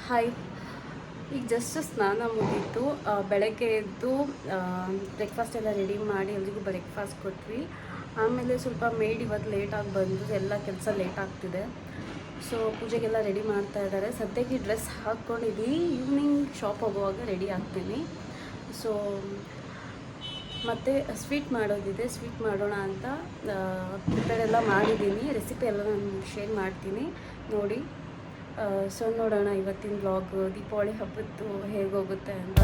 Hi. ಈಗ just ಸ್ನಾನ ಮುಗೀತು. ಬೆಳಗ್ಗೆ ಎದ್ದು ಬ್ರೇಕ್ಫಾಸ್ಟ್ ಎಲ್ಲ ರೆಡಿ ಮಾಡಿ ಎಲ್ರಿಗೂ ಬ್ರೇಕ್ಫಾಸ್ಟ್ ಕೊಟ್ವಿ. ಆಮೇಲೆ ಸ್ವಲ್ಪ ಮೇಡ್ ಇವತ್ತು ಲೇಟಾಗಿ ಬಂದು ಎಲ್ಲ ಕೆಲಸ ಲೇಟ್ ಆಗ್ತಿದೆ. ಸೊ ಪೂಜೆಗೆಲ್ಲ ರೆಡಿ ಮಾಡ್ತಾ ಇದ್ದಾರೆ. ಸದ್ಯಕ್ಕೆ ಡ್ರೆಸ್ ಹಾಕ್ಕೊಂಡಿದ್ದೀನಿ. ಈವ್ನಿಂಗ್ ಶಾಪ್ ಹೋಗುವಾಗ ರೆಡಿ ಆಗ್ತೀನಿ. ಸೊ ಮತ್ತು ಸ್ವೀಟ್ ಮಾಡೋದಿದೆ, ಸ್ವೀಟ್ ಮಾಡೋಣ ಅಂತ ಪ್ರಿಪೇರ್ ಎಲ್ಲ ಮಾಡಿದ್ದೀನಿ. ರೆಸಿಪಿ ಎಲ್ಲ ನಾನು ಶೇರ್ ಮಾಡ್ತೀನಿ, ನೋಡಿ. ಸೊ ನೋಡೋಣ ಇವತ್ತಿನ ವ್ಲಾಗ್ ದೀಪಾವಳಿ ಹಬ್ಬದ್ದು ಹೇಗೋಗುತ್ತೆ ಅಂತ.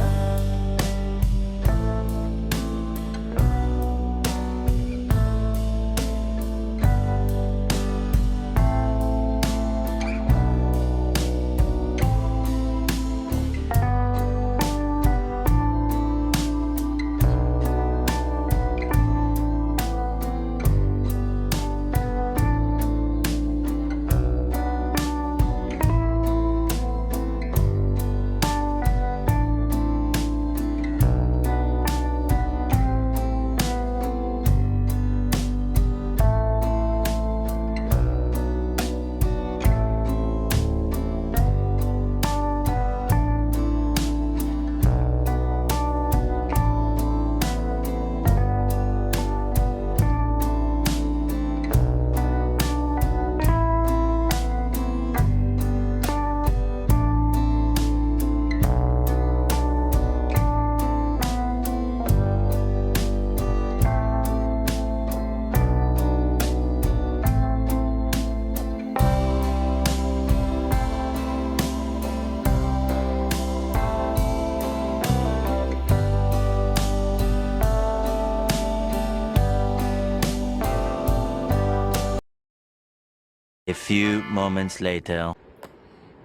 A few moments later.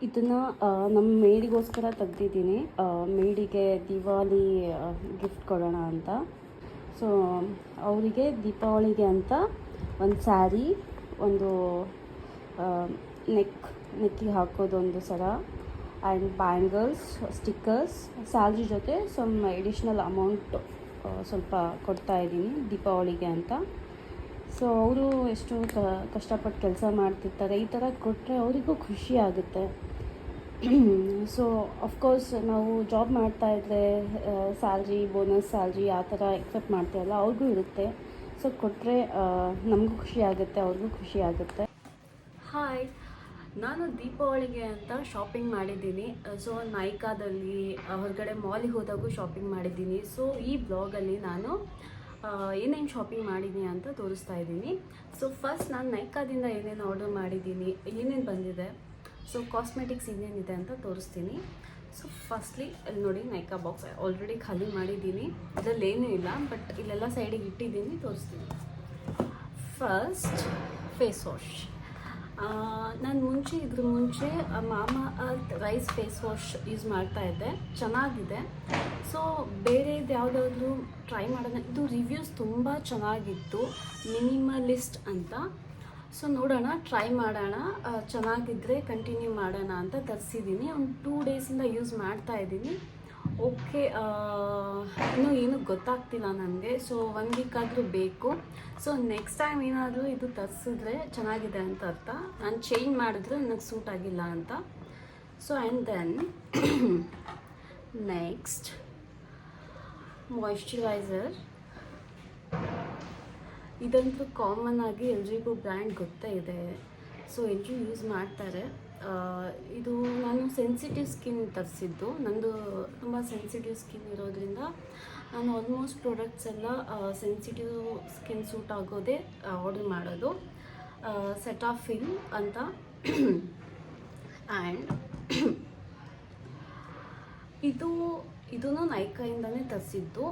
ಇದನ್ನು ನಮ್ಮ ಮೇಡಿಗೋಸ್ಕರ ತೆಗ್ದಿದ್ದೀನಿ. ಮೇಡಿಗೆ ದಿವಾಲಿ ಗಿಫ್ಟ್ ಕೊಡೋಣ ಅಂತ. ಸೊ ಅವರಿಗೆ ದೀಪಾವಳಿಗೆ ಅಂತ ಒಂದು ಸ್ಯಾರಿ, ಒಂದು ನೆಕ್ಕಿಗೆ ಹಾಕೋದೊಂದು ಸರ ಆ್ಯಂಡ್ ಬ್ಯಾಂಗಲ್ಸ್, ಸ್ಟಿಕ್ಕರ್ಸ್, ಸ್ಯಾಲ್ರಿ ಜೊತೆ ಎಡಿಷ್ನಲ್ ಅಮೌಂಟ್ ಸ್ವಲ್ಪ ಕೊಡ್ತಾಯಿದ್ದೀನಿ ದೀಪಾವಳಿಗೆ ಅಂತ. ಸೊ ಅವರು ಎಷ್ಟು ಕಷ್ಟಪಟ್ಟು ಕೆಲಸ ಮಾಡ್ತಿರ್ತಾರೆ. ಈ ಥರ ಕೊಟ್ಟರೆ ಅವರಿಗೂ ಖುಷಿ ಆಗುತ್ತೆ. ಸೊ ಅಫ್ಕೋರ್ಸ್ ನಾವು ಜಾಬ್ ಮಾಡ್ತಾಯಿದ್ರೆ ಸ್ಯಾಲ್ರಿ, ಬೋನಸ್ ಸ್ಯಾಲ್ರಿ ಆ ಥರ ಎಕ್ಸೆಪ್ಟ್ ಮಾಡ್ತೀವಲ್ಲ, ಅವ್ರಿಗೂ ಇರುತ್ತೆ. ಸೊ ಕೊಟ್ಟರೆ ನಮಗೂ ಖುಷಿ ಆಗುತ್ತೆ, ಅವ್ರಿಗೂ ಖುಷಿ ಆಗುತ್ತೆ. ಹಾಯ್, ನಾನು ದೀಪಾವಳಿಗೆ ಅಂತ ಶಾಪಿಂಗ್ ಮಾಡಿದ್ದೀನಿ. ಸೊ ನೈಕಾದಲ್ಲಿ ಹೊರಗಡೆ ಮಾಲಿಗೆ ಹೋದಾಗೂ ಶಾಪಿಂಗ್ ಮಾಡಿದ್ದೀನಿ. ಸೊ ಈ ಬ್ಲಾಗಲ್ಲಿ ನಾನು ಏನೇನು ಶಾಪಿಂಗ್ ಮಾಡಿದ್ದೀನಿ ಅಂತ ತೋರಿಸ್ತಾ ಇದ್ದೀನಿ. ಸೊ ಫಸ್ಟ್ ನಾನು ನೈಕಾದಿಂದ ಏನೇನು ಆರ್ಡರ್ ಮಾಡಿದ್ದೀನಿ, ಏನೇನು ಬಂದಿದೆ, ಸೊ ಕಾಸ್ಮೆಟಿಕ್ಸ್ ಏನೇನಿದೆ ಅಂತ ತೋರಿಸ್ತೀನಿ. ಸೊ ಫಸ್ಟ್ಲಿ ಇಲ್ಲಿ ನೋಡಿ, ನೈಕಾ ಬಾಕ್ಸ್ ಆಲ್ರೆಡಿ ಖಾಲಿ ಮಾಡಿದ್ದೀನಿ. ಇದರಲ್ಲಿ ಏನೂ ಇಲ್ಲ, ಬಟ್ ಇಲ್ಲೆಲ್ಲ ಸೈಡಿಗೆ ಇಟ್ಟಿದ್ದೀನಿ, ತೋರಿಸ್ತೀನಿ. First face wash. ನಾನು ಇದ್ರ ಮುಂಚೆ Mamaearth rice face wash use ಮಾಡ್ತಾಯಿದ್ದೆ, ಚೆನ್ನಾಗಿದೆ. ಸೊ ಬೇರೆದು ಯಾವುದಾದ್ರೂ ಟ್ರೈ ಮಾಡೋಣ. ಇದು ರಿವ್ಯೂಸ್ ತುಂಬ ಚೆನ್ನಾಗಿತ್ತು, ಮಿನಿಮಲಿಸ್ಟ್ ಅಂತ. ಸೊ ನೋಡೋಣ, ಟ್ರೈ ಮಾಡೋಣ, ಚೆನ್ನಾಗಿದ್ದರೆ ಕಂಟಿನ್ಯೂ ಮಾಡೋಣ ಅಂತ ತರಿಸಿದ್ದೀನಿ. ಒಂದು 2 ಡೇಸಿಂದ ಯೂಸ್ ಮಾಡ್ತಾಯಿದ್ದೀನಿ. ಓಕೆ, ಇನ್ನೂ ಏನೂ ಗೊತ್ತಾಗ್ತಿಲ್ಲ ನನಗೆ. ಸೊ 1 ವೀಕ್ ಆದರೂ ಬೇಕು. ಸೊ ನೆಕ್ಸ್ಟ್ ಟೈಮ್ ಏನಾದರೂ ಇದು ತರಿಸಿದ್ರೆ ಚೆನ್ನಾಗಿದೆ ಅಂತ ಅರ್ಥ. ನಾನು ಚೇಂಜ್ ಮಾಡಿದ್ರೆ ನನಗೆ ಸೂಟ್ ಆಗಿಲ್ಲ ಅಂತ. So and then next moisturiser. ಇದಂತೂ ಕಾಮನ್ ಆಗಿ ಎಲ್ರಿಗೂ ಬ್ರ್ಯಾಂಡ್ ಗೊತ್ತೇ ಇದೆ. ಸೊ ಎಲ್ಲರೂ ಯೂಸ್ ಮಾಡ್ತಾರೆ. ಇದು ನಾನು ಸೆನ್ಸಿಟಿವ್ ಸ್ಕಿನ್ ತರಿಸಿದ್ದು. ನಂದು ತುಂಬ ಸೆನ್ಸಿಟಿವ್ ಸ್ಕಿನ್ ಇರೋದ್ರಿಂದ ನಾನು ಆಲ್ಮೋಸ್ಟ್ ಪ್ರಾಡಕ್ಟ್ಸ್ ಎಲ್ಲ ಸೆನ್ಸಿಟಿವ್ ಸ್ಕಿನ್ ಸೂಟ್ ಆಗೋದೇ ಆರ್ಡರ್ ಮಾಡೋದು. ಸೆಟಾಫಿಲ್ ಅಂತ. ಆ್ಯಂಡ್ ಇದೂ ನೈಕಾಯಿಂದನೇ ತರಿಸಿದ್ದು,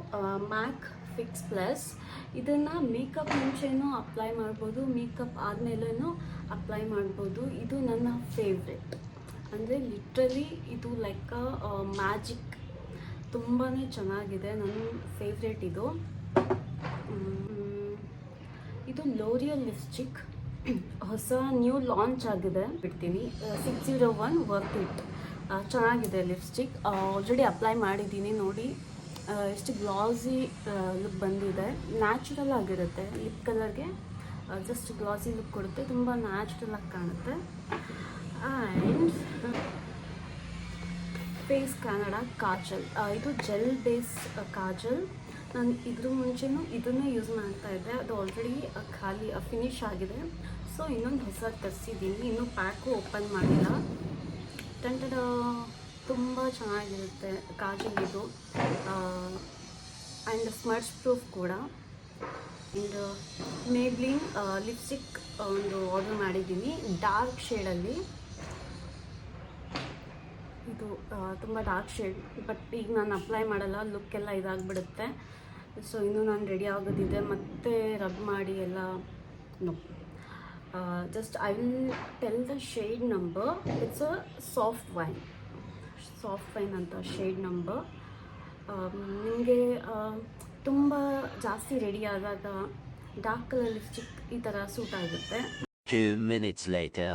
ಮ್ಯಾಕ್ ಫಿಕ್ಸ್ ಪ್ಲಸ್. ಇದನ್ನು ಮೇಕಪ್ ಮುಂಚೆನೂ ಅಪ್ಲೈ ಮಾಡ್ಬೋದು, ಮೇಕಪ್ ಆದಮೇಲೂ ಅಪ್ಲೈ ಮಾಡ್ಬೋದು. ಇದು ನನ್ನ ಫೇವ್ರೆಟ್, ಅಂದರೆ ಲಿಟ್ರಲಿ ಇದು ಲೈಕ್ ಮ್ಯಾಜಿಕ್. ತುಂಬಾ ಚೆನ್ನಾಗಿದೆ, ನನ್ನ ಫೇವ್ರೆಟ್ ಇದು. ಇದು ಲೋರಿಯಲ್ ಲಿಪ್ಸ್ಟಿಕ್, ಹೊಸ ನ್ಯೂ ಲಾಂಚ್ ಆಗಿದೆ, ಬಿಡ್ತೀನಿ. 601 ವರ್ತ್ ಇಟ್. ಚೆನ್ನಾಗಿದೆ ಲಿಪ್ಸ್ಟಿಕ್. ಆಲ್ರೆಡಿ ಅಪ್ಲೈ ಮಾಡಿದ್ದೀನಿ, ನೋಡಿ ಎಷ್ಟು ಗ್ಲಾಸಿ ಲುಕ್ ಬಂದಿದೆ. ನ್ಯಾಚುರಲ್ ಆಗಿರುತ್ತೆ, ಲಿಪ್ ಕಲರ್ಗೆ ಜಸ್ಟ್ ಗ್ಲಾಸಿ ಲುಕ್ ಕೊಡುತ್ತೆ, ತುಂಬ ನ್ಯಾಚುರಲ್ ಆಗಿ ಕಾಣುತ್ತೆ. And face Canada kajal. ಇದು ಜೆಲ್ ಬೇಸ್ ಕಾಜಲ್. ನಾನು ಇದ್ರ ಮುಂಚೆನೂ ಇದನ್ನೇ ಯೂಸ್ ಮಾಡ್ತಾ ಇದ್ದೆ, ಅದು ಆಲ್ರೆಡಿ ಖಾಲಿ ಫಿನಿಶ್ ಆಗಿದೆ. ಸೊ ಇನ್ನೊಂದು ಹೊಸ ತರಿಸಿದ್ದೀನಿ, ಇನ್ನೂ ಪ್ಯಾಕು ಓಪನ್ ಮಾಡಿಲ್ಲ. ಟಂಟಡ ತುಂಬ ಚೆನ್ನಾಗಿರುತ್ತೆ ಕಾಜಲ್ ಇದು, ಆ್ಯಂಡ್ ಸ್ಮರ್ಚ್ ಪ್ರೂಫ್ ಕೂಡ. ಆ್ಯಂಡ್ ಮೇಬ್ಲಿನ್ ಲಿಪ್ಸ್ಟಿಕ್ ಒಂದು ಆರ್ಡರ್ ಮಾಡಿದ್ದೀನಿ ಡಾರ್ಕ್ ಶೇಡಲ್ಲಿ. ಇದು ತುಂಬ ಡಾರ್ಕ್ ಶೇಡ್, ಬಟ್ ಈಗ ನಾನು ಅಪ್ಲೈ ಮಾಡಲ್ಲ, ಲುಕ್ ಎಲ್ಲ ಇದಾಗಿಬಿಡುತ್ತೆ. ಸೊ ಇನ್ನೂ ನಾನು ರೆಡಿ ಆಗೋದಿದೆ, ಮತ್ತೆ ರಬ್ ಮಾಡಿ ಎಲ್ಲ. No, just I will tell the shade number. It's a soft wine ಅಂತ ಶೇಡ್ ನಂಬರ್. ನಿಮಗೆ ತುಂಬ ಜಾಸ್ತಿ ರೆಡಿ ಆದಾಗ ಡಾರ್ಕ್ ಕಲರ್ ಲಿಪ್ಸ್ಟಿಕ್ ಈ ಥರ ಸೂಟ್ ಆಗುತ್ತೆ. 2 minutes later.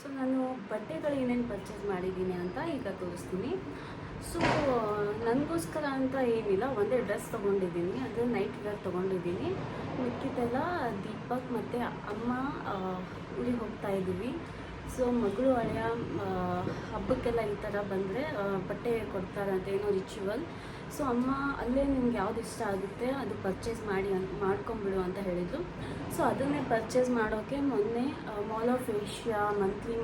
ಸೊ ನಾನು ಬಟ್ಟೆಗಳು ಏನೇನು ಪರ್ಚೇಸ್ ಮಾಡಿದ್ದೀನಿ ಅಂತ ಈಗ ತೋರಿಸ್ತೀನಿ. ಸೊ ನನಗೋಸ್ಕರ ಅಂತ ಏನಿಲ್ಲ, ಒಂದೇ ಡ್ರೆಸ್ ತೊಗೊಂಡಿದ್ದೀನಿ, ಅಂದರೆ ನೈಟ್ ವೇರ್ ತೊಗೊಂಡಿದ್ದೀನಿ. ಮಿಕ್ಕಿದ್ದೆಲ್ಲ ದೀಪಕ್ ಮತ್ತು ಅಮ್ಮ ಊರಿಗೆ ಹೋಗ್ತಾ ಇದ್ದೀವಿ. ಸೊ ಮಗಳು ಹಳೆಯ ಹಬ್ಬಕ್ಕೆಲ್ಲ ಈ ಥರ ಬಂದರೆ ಬಟ್ಟೆ ಕೊಡ್ತಾರಂತೆ, ಏನೋ ರಿಚುವಲ್. ಸೊ ಅಮ್ಮ ಅಲ್ಲೇ ನಿಮ್ಗೆ ಯಾವ್ದು ಇಷ್ಟ ಆಗುತ್ತೆ ಅದು ಪರ್ಚೇಸ್ ಮಾಡ್ಕೊಂಬಿಡು ಅಂತ ಹೇಳಿದರು. ಸೊ ಅದನ್ನೇ ಪರ್ಚೇಸ್ ಮಾಡೋಕ್ಕೆ ಮೊನ್ನೆ mall of Asia, monthly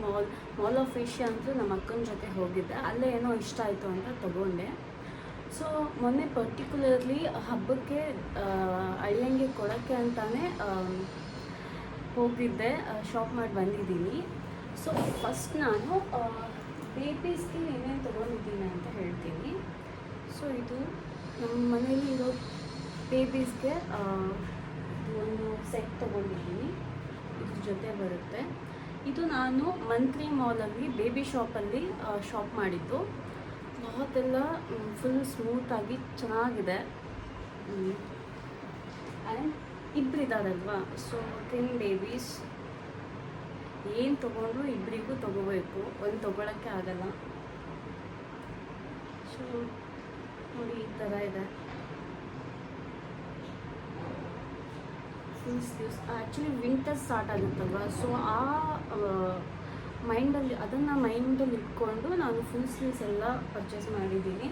mall of Asia ಅಂತೂ ನಮ್ಮ ಅಕ್ಕನ ಜೊತೆ ಹೋಗಿದ್ದೆ. ಅಲ್ಲೇ ಏನೋ ಇಷ್ಟ ಆಯಿತು ಅಂತ ತೊಗೊಂಡೆ. ಸೊ ಮೊನ್ನೆ ಪರ್ಟಿಕ್ಯುಲರ್ಲಿ ಹಬ್ಬಕ್ಕೆ ಅಳಿಯಂಗೆ ಕೊಡೋಕ್ಕೆ ಅಂತಲೇ ಹೋಗಿದ್ದೆ, ಶಾಪ್ ಮಾಡಿ ಬಂದಿದ್ದೀನಿ. ಸೊ ಫಸ್ಟ್ ನಾನು ಬೇಬೀಸ್ಗೆ ಏನೇನು ತೊಗೊಂಡಿದ್ದೀನಿ ಅಂತ ಹೇಳ್ತೀನಿ. ಸೊ ಇದು ನಮ್ಮ ಮನೇಲಿ ಇರೋ ಬೇಬೀಸ್ಗೆ ಇದು ಒಂದು ಸೆಟ್ ತೊಗೊಂಡಿದ್ದೀನಿ, ಇದ್ರ ಜೊತೆ ಬರುತ್ತೆ. ಇದು ನಾನು ಮಂತ್ಲಿ ಮಾಲಲ್ಲಿ ಬೇಬಿ ಶಾಪಲ್ಲಿ ಶಾಪ್ ಮಾಡಿದ್ದು. ಕ್ಲಾತೆಲ್ಲ ಫುಲ್ ಸ್ಮೂತಾಗಿ ಚೆನ್ನಾಗಿದೆ. ಆ್ಯಂಡ್ ಇಬ್ಬರಿದ್ದಾರಲ್ವಾ, ಸೊ 10 ಬೇಬೀಸ್ ಏನು ತೊಗೊಂಡ್ರು ಇಬ್ಬರಿಗೂ ತೊಗೋಬೇಕು, ಒಂದು ತೊಗೊಳಕ್ಕೆ ಆಗಲ್ಲ. ಸೊ ನೋಡಿ ಈ ಥರ ಇದೆ full sleeves. Actually winter start ಆಗುತ್ತಲ್ವ, ಸೊ ಆ ಮೈಂಡಲ್ಲಿ ಇಟ್ಕೊಂಡು ನಾನು ಫುಲ್ ಸ್ಲೀವ್ಸ್ ಎಲ್ಲ ಪರ್ಚೇಸ್ ಮಾಡಿದ್ದೀನಿ.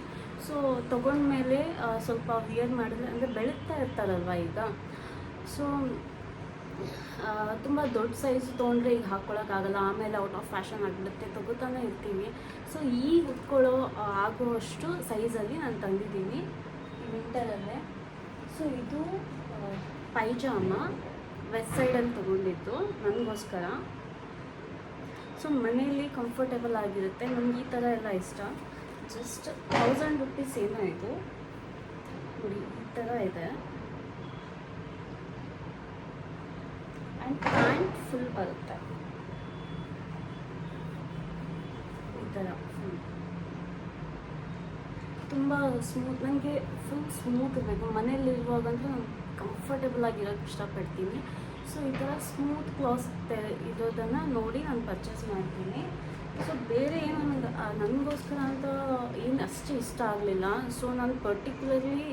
ಸೊ ತೊಗೊಂಡ್ಮೇಲೆ ಸ್ವಲ್ಪ ವಿಯರ್ ಮಾಡಿದ್ರೆ, ಅಂದರೆ ಬೆಳೀತಾ ಇರ್ತಾರಲ್ವ ಈಗ, ಸೊ ತುಂಬ ದೊಡ್ಡ ಸೈಜ್ ತೊಗೊಂಡ್ರೆ ಈಗ ಹಾಕ್ಕೊಳ್ಳೋಕ್ಕಾಗಲ್ಲ, ಆಮೇಲೆ ಔಟ್ ಆಫ್ ಫ್ಯಾಷನ್ ಆಗಿಬಿಡುತ್ತೆ, ತೊಗೋತಾನೆ ಇರ್ತೀವಿ. ಸೊ ಈಗ ಉಟ್ಕೊಳ್ಳೋ ಆಗುವಷ್ಟು ಸೈಜಲ್ಲಿ ನಾನು ತಂದಿದ್ದೀನಿ ಈ ವಿಂಟರಲ್ಲೇ. ಸೊ ಇದು ಪೈಜಾಮ ವೆಸ್ಟ್ ಸೈಡಲ್ಲಿ ತೊಗೊಂಡಿದ್ದು ನನಗೋಸ್ಕರ. ಸೊ ಮನೆಯಲ್ಲಿ ಕಂಫರ್ಟೇಬಲ್ ಆಗಿರುತ್ತೆ, ನನಗೆ ಈ ಥರ ಎಲ್ಲ ಇಷ್ಟ. ಜಸ್ಟ್ 1000 ರುಪೀಸ್ ಏನೋ ಇದು, ನೋಡಿ ಈ ಥರ ಇದೆ. ಆ್ಯಂಡ್ ಪ್ಯಾಂಟ್ ಫುಲ್ ಬರುತ್ತೆ ಈ ಥರ ಫುಲ್, ತುಂಬ ಸ್ಮೂತ್. ನನಗೆ ಫುಲ್ ಸ್ಮೂತ್ ಇರಬೇಕು, ಮನೆಯಲ್ಲಿರುವಾಗಂತೂ ನಾನು ಕಂಫರ್ಟೇಬಲ್ ಆಗಿರೋಕ್ಕೆ ಇಷ್ಟಪಡ್ತೀನಿ. ಸೊ ಈ ಥರ ಸ್ಮೂತ್ ಕ್ಲಾಸ್ ಇರೋದನ್ನು ನೋಡಿ ನಾನು ಪರ್ಚೇಸ್ ಮಾಡ್ತೀನಿ. ಸೊ ಬೇರೆ ಏನು ನನಗೋಸ್ಕರ ಅಂತ ಏನು ಅಷ್ಟು ಇಷ್ಟ ಆಗಲಿಲ್ಲ. ಸೊ ನಾನು ಪರ್ಟಿಕ್ಯುಲರ್ಲಿ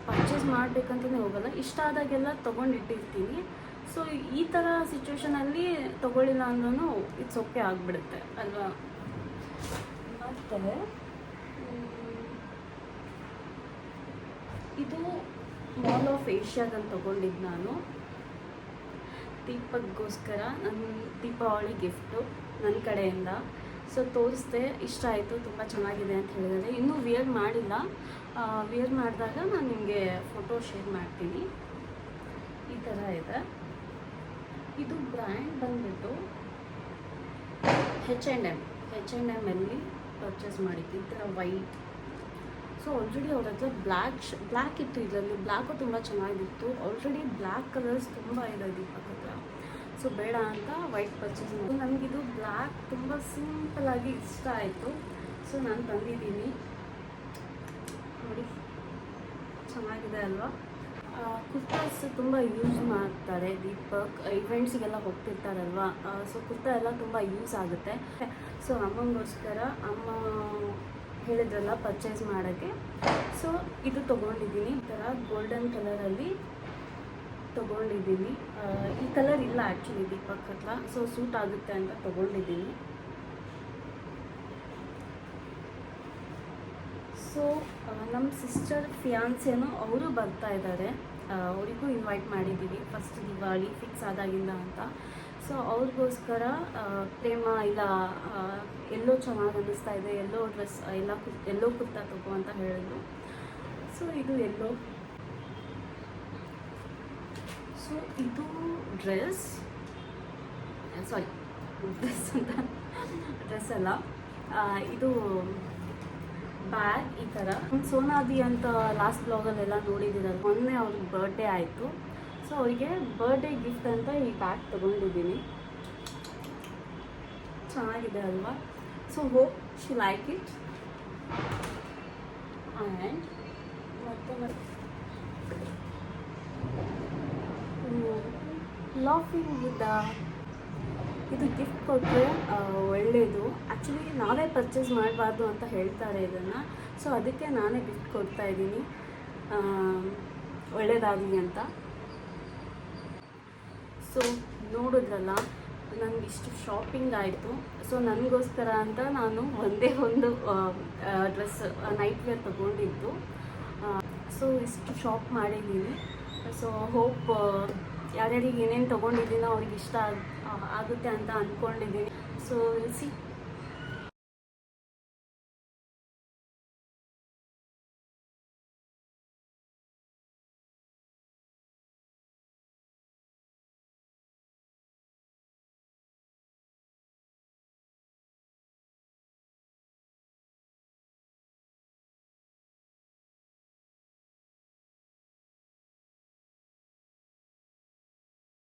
ಪರ್ಚೇಸ್ ಮಾಡಬೇಕಂತಲೇ ಹೋಗಲ್ಲ, ಇಷ್ಟ ಆದಾಗೆಲ್ಲ ತೊಗೊಂಡಿಟ್ಟಿರ್ತೀನಿ. ಸೊ ಈ ಥರ ಸಿಚುವೇಷನಲ್ಲಿ ತೊಗೊಳ್ಳಿಲ್ಲ ಅಂದ್ರೂ ಇಟ್ಸ್ ಓಕೆ ಆಗಿಬಿಡುತ್ತೆ ಅಲ್ವಾ. ಮತ್ತು ಇದು ಮಾಲ್ ಆಫ್ ಏಷ್ಯಾದಲ್ಲಿ ತೊಗೊಂಡಿದ್ದು ನಾನು ದೀಪಕ್ಗೋಸ್ಕರ, ನನ್ನ ದೀಪಾವಳಿ ಗಿಫ್ಟು ನನ್ನ ಕಡೆಯಿಂದ. ಸೊ ತೋರಿಸ್ದೆ, ಇಷ್ಟ ಆಯಿತು, ತುಂಬ ಚೆನ್ನಾಗಿದೆ ಅಂತ ಹೇಳಿದರೆ. ಇನ್ನೂ ವಿಯರ್ ಮಾಡಿಲ್ಲ, ವಿಯರ್ ಮಾಡಿದಾಗ ನಾನು ನಿಮಗೆ ಫೋಟೋ ಶೇರ್ ಮಾಡ್ತೀನಿ. ಈ ಥರ ಇದೆ. ಇದು ಬ್ರ್ಯಾಂಡ್ ಬಂದುಬಿಟ್ಟು H&M ಅಲ್ಲಿ ಪರ್ಚೇಸ್ ಮಾಡಿದ್ದು, ಈ ಥರ ವೈಟ್. ಸೊ ಆಲ್ರೆಡಿ ಅವ್ರ ಹತ್ರ ಬ್ಲ್ಯಾಕ್ ಇತ್ತು, ಇದರಲ್ಲಿ ಬ್ಲ್ಯಾಕು ತುಂಬ ಚೆನ್ನಾಗಿತ್ತು. ಆಲ್ರೆಡಿ ಬ್ಲ್ಯಾಕ್ ಕಲರ್ಸ್ ತುಂಬ ಇದೆ ದೀಪಕ್ ಹತ್ರ. ಸೊ ಬೇಡ ಅಂತ ವೈಟ್ ಪರ್ಚೇಸ್ ಮಾಡಿ, ನನಗಿದು ಬ್ಲ್ಯಾಕ್ ತುಂಬ ಸಿಂಪಲಾಗಿ ಇಷ್ಟ ಆಯಿತು. ಸೊ ನಾನು ತಂದಿದ್ದೀನಿ, ನೋಡಿ ಚೆನ್ನಾಗಿದೆ ಅಲ್ವಾ. ಕುರ್ತಾಸ್ ತುಂಬ ಯೂಸ್ ಮಾಡ್ತಾರೆ ದೀಪಕ್, ಇವೆಂಟ್ಸಿಗೆಲ್ಲ ಹೋಗ್ತಿರ್ತಾರಲ್ವ. ಸೊ ಕುರ್ತಾ ಎಲ್ಲ ತುಂಬ ಯೂಸ್ ಆಗುತ್ತೆ. ಸೊ ಅಮ್ಮಂಗೋಸ್ಕರ ಅಮ್ಮ ಹೇಳಿದ್ರಲ್ಲ ಪರ್ಚೇಸ್ ಮಾಡೋಕ್ಕೆ, ಸೊ ಇದು ತೊಗೊಂಡಿದ್ದೀನಿ. ಈ ಥರ ಗೋಲ್ಡನ್ ಕಲರಲ್ಲಿ ತೊಗೊಂಡಿದ್ದೀನಿ. ಈ ಕಲರ್ ಇಲ್ಲ ಆ್ಯಕ್ಚುಲಿ ದೀಪಕ್ ಹತ್ರ, ಸೊ ಸೂಟ್ ಆಗುತ್ತೆ ಅಂತ ತೊಗೊಂಡಿದ್ದೀನಿ. ಸೊ ನಮ್ಮ ಸಿಸ್ಟರ್ ಫಿಯಾನ್ಸೇನೋ ಅವರು ಬರ್ತಾ ಇದ್ದಾರೆ, ಅವರಿಗೂ ಇನ್ವೈಟ್ ಮಾಡಿದ್ದೀವಿ ಫಸ್ಟ್ ದಿವಾಳಿ ಫಿಕ್ಸ್ ಆದಾಗಿಂದ ಅಂತ. ಸೊ ಅವ್ರಿಗೋಸ್ಕರ ಪ್ರೇಮ ಇಲ್ಲ ಎಲ್ಲೋ ಚೆನ್ನಾಗಿ ಅನ್ನಿಸ್ತಾ ಇದೆ, ಎಲ್ಲೋ ಡ್ರೆಸ್ ಎಲ್ಲೋ ಕುರ್ತಾ ತಗೋ ಅಂತ ಹೇಳಿದ್ರು. ಸೊ ಇದು ಎಲ್ಲೋ. ಸೊ ಇದು ಡ್ರೆಸ್ ಅಂತ ಡ್ರೆಸ್ ಅಲ್ಲ, ಇದು ಬ್ಯಾಗ್ ಈ ಥರ. ಸೋನಾದಿ ಅಂತ ಲಾಸ್ಟ್ ಬ್ಲಾಗಲ್ಲೆಲ್ಲ ನೋಡಿದ್ದೀರಲ್ಲ, ಮೊನ್ನೆ ಅವ್ರಿಗೆ ಬರ್ಡೇ ಆಯಿತು. ಸೊ ಅವರಿಗೆ ಬರ್ಡೇ ಗಿಫ್ಟ್ ಅಂತ ಈ ಬ್ಯಾಗ್ ತೊಗೊಂಡಿದ್ದೀನಿ. ಚೆನ್ನಾಗಿದೆ ಅಲ್ವಾ? So hope she like it. And laughing with ಇದು ಗಿಫ್ಟ್ ಕೊಟ್ಟರೆ ಒಳ್ಳೆಯದು. ಆ್ಯಕ್ಚುಲಿ ನಾವೇ ಪರ್ಚೇಸ್ ಮಾಡಬಾರ್ದು ಅಂತ ಹೇಳ್ತಾರೆ ಇದನ್ನು. ಸೊ ಅದಕ್ಕೆ ನಾನೇ ಗಿಫ್ಟ್ ಕೊಡ್ತಾಯಿದ್ದೀನಿ, ಒಳ್ಳೆಯದಾಗಲಿ ಅಂತ. ಸೊ ನೋಡಿದ್ರಲ್ಲ, ನನಗಿಷ್ಟು ಶಾಪಿಂಗ್ ಆಯಿತು. ಸೊ ನನಗೋಸ್ಕರ ಅಂತ ನಾನು ಒಂದೇ ಒಂದು ಡ್ರೆಸ್ ನೈಟ್ ವೇರ್ ತೊಗೊಂಡಿದ್ದು. ಸೊ ಇಷ್ಟು ಶಾಪ್ ಮಾಡಿದ್ದೀನಿ. ಸೊ ಹೋಪ್ ಯಾರ್ಯಾರಿಗೆ ಏನೇನು ತೊಗೊಂಡಿದ್ದೀನೋ ಅವ್ರಿಗೆ ಇಷ್ಟ ಆಗುತ್ತೆ ಅಂತ ಅಂದ್ಕೊಂಡಿದ್ದೀನಿ. So C